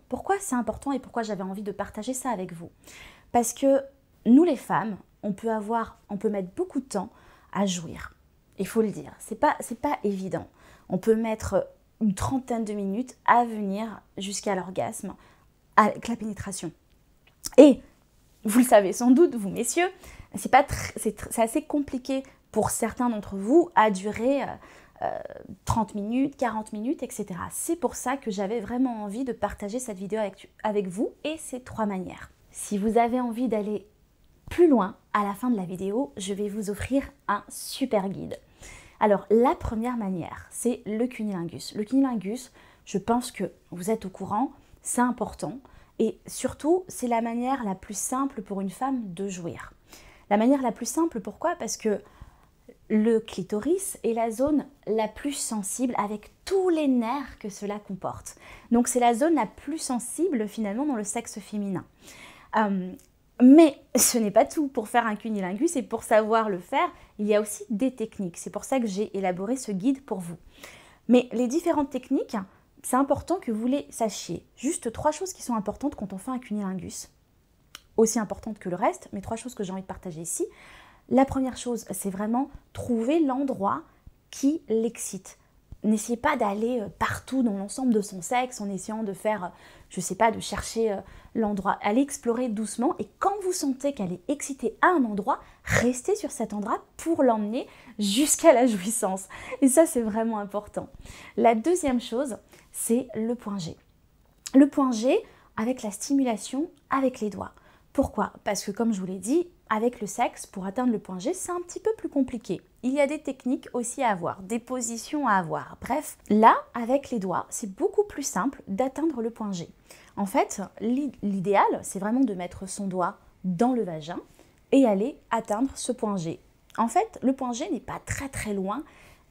Pourquoi c'est important et pourquoi j'avais envie de partager ça avec vous? Parce que nous les femmes, on peut mettre beaucoup de temps à jouir. Il faut le dire, c'est pas évident. On peut mettre une trentaine de minutes à venir jusqu'à l'orgasme avec la pénétration. Et vous le savez sans doute, vous messieurs, c'est assez compliqué pour certains d'entre vous à durer 30 minutes, 40 minutes, etc. C'est pour ça que j'avais vraiment envie de partager cette vidéo avec vous et ces 3 manières. Si vous avez envie d'aller plus loin, à la fin de la vidéo, je vais vous offrir un super guide. Alors, la première manière, c'est le cunnilingus. Le cunnilingus, je pense que vous êtes au courant, c'est important. Et surtout, c'est la manière la plus simple pour une femme de jouir. La manière la plus simple, pourquoi? Parce que le clitoris est la zone la plus sensible avec tous les nerfs que cela comporte. Donc c'est la zone la plus sensible finalement dans le sexe féminin. Mais ce n'est pas tout. Pour faire un cunnilingus et pour savoir le faire, il y a aussi des techniques. C'est pour ça que j'ai élaboré ce guide pour vous. Mais les différentes techniques, c'est important que vous les sachiez. Juste 3 choses qui sont importantes quand on fait un cunnilingus. Aussi importantes que le reste, mais 3 choses que j'ai envie de partager ici. La première chose, c'est vraiment trouver l'endroit qui l'excite. N'essayez pas d'aller partout dans l'ensemble de son sexe en essayant de faire, je sais pas, de chercher l'endroit. Allez explorer doucement et quand vous sentez qu'elle est excitée à un endroit, restez sur cet endroit pour l'emmener jusqu'à la jouissance. Et ça, c'est vraiment important. La deuxième chose, c'est le point G. Le point G avec la stimulation avec les doigts. Pourquoi? Parce que comme je vous l'ai dit, avec le sexe, pour atteindre le point G, c'est un petit peu plus compliqué. Il y a des techniques aussi à avoir, des positions à avoir. Bref, là, avec les doigts, c'est beaucoup plus simple d'atteindre le point G. En fait, l'idéal, c'est vraiment de mettre son doigt dans le vagin et aller atteindre ce point G. En fait, le point G n'est pas très loin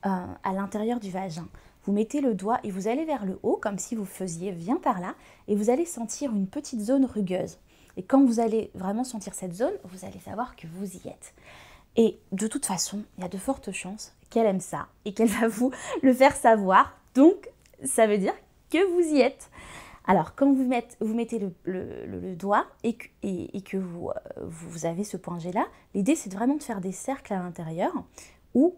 à l'intérieur du vagin. Vous mettez le doigt et vous allez vers le haut, comme si vous faisiez bien par là, et vous allez sentir une petite zone rugueuse. Et quand vous allez vraiment sentir cette zone, vous allez savoir que vous y êtes. Et de toute façon, il y a de fortes chances qu'elle aime ça et qu'elle va vous le faire savoir. Donc, ça veut dire que vous y êtes. Alors, quand vous mettez le doigt et que vous avez ce point G là, l'idée c'est vraiment de faire des cercles à l'intérieur ou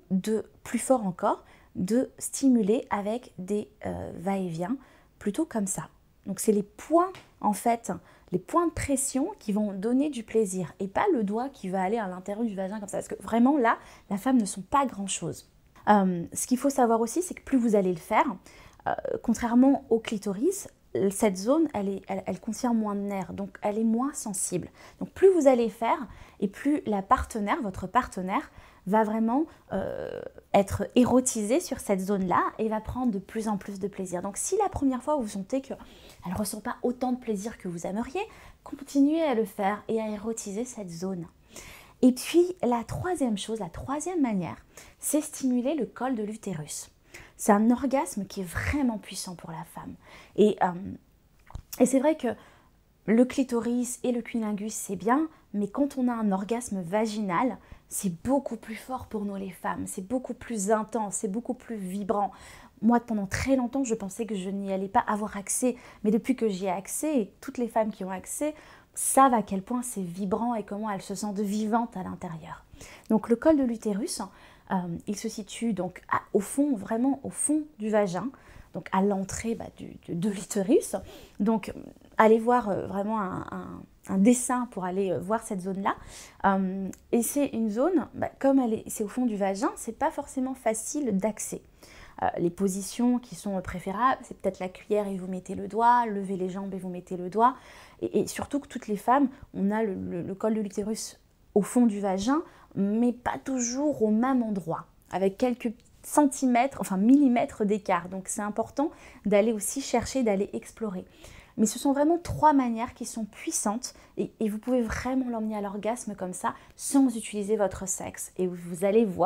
plus fort encore, de stimuler avec des va-et-vient, plutôt comme ça. Donc, c'est les points en fait, les points de pression qui vont donner du plaisir et pas le doigt qui va aller à l'intérieur du vagin comme ça. Parce que vraiment là, la femme ne sent pas grand-chose. Ce qu'il faut savoir aussi, c'est que plus vous allez le faire, contrairement au clitoris, cette zone, elle contient moins de nerfs, donc elle est moins sensible. Donc plus vous allez faire et plus votre partenaire, va vraiment être érotisé sur cette zone-là et va prendre de plus en plus de plaisir. Donc si la première fois vous sentez qu'elle ne ressent pas autant de plaisir que vous aimeriez, continuez à le faire et à érotiser cette zone. Et puis la troisième chose, la troisième manière, c'est stimuler le col de l'utérus. C'est un orgasme qui est vraiment puissant pour la femme. Et c'est vrai que le clitoris et le cunnilingus, c'est bien, mais quand on a un orgasme vaginal, c'est beaucoup plus fort pour nous les femmes, c'est beaucoup plus intense, c'est beaucoup plus vibrant. Moi, pendant très longtemps, je pensais que je n'y allais pas avoir accès, mais depuis que j'y ai accès, et toutes les femmes qui ont accès savent à quel point c'est vibrant et comment elles se sentent vivantes à l'intérieur. Donc le col de l'utérus, il se situe donc au fond, vraiment au fond du vagin, donc à l'entrée de l'utérus. Donc allez voir vraiment un dessin pour aller voir cette zone-là. Et c'est une zone, comme c'est au fond du vagin, c'est pas forcément facile d'accès. Les positions qui sont préférables, c'est peut-être la cuillère et vous mettez le doigt, lever les jambes et vous mettez le doigt. Et surtout que toutes les femmes, on a le col de l'utérus au fond du vagin, mais pas toujours au même endroit, avec quelques centimètres, enfin millimètres d'écart. Donc c'est important d'aller aussi chercher, d'aller explorer. Mais ce sont vraiment 3 manières qui sont puissantes et vous pouvez vraiment l'emmener à l'orgasme comme ça, sans utiliser votre sexe. Et vous allez voir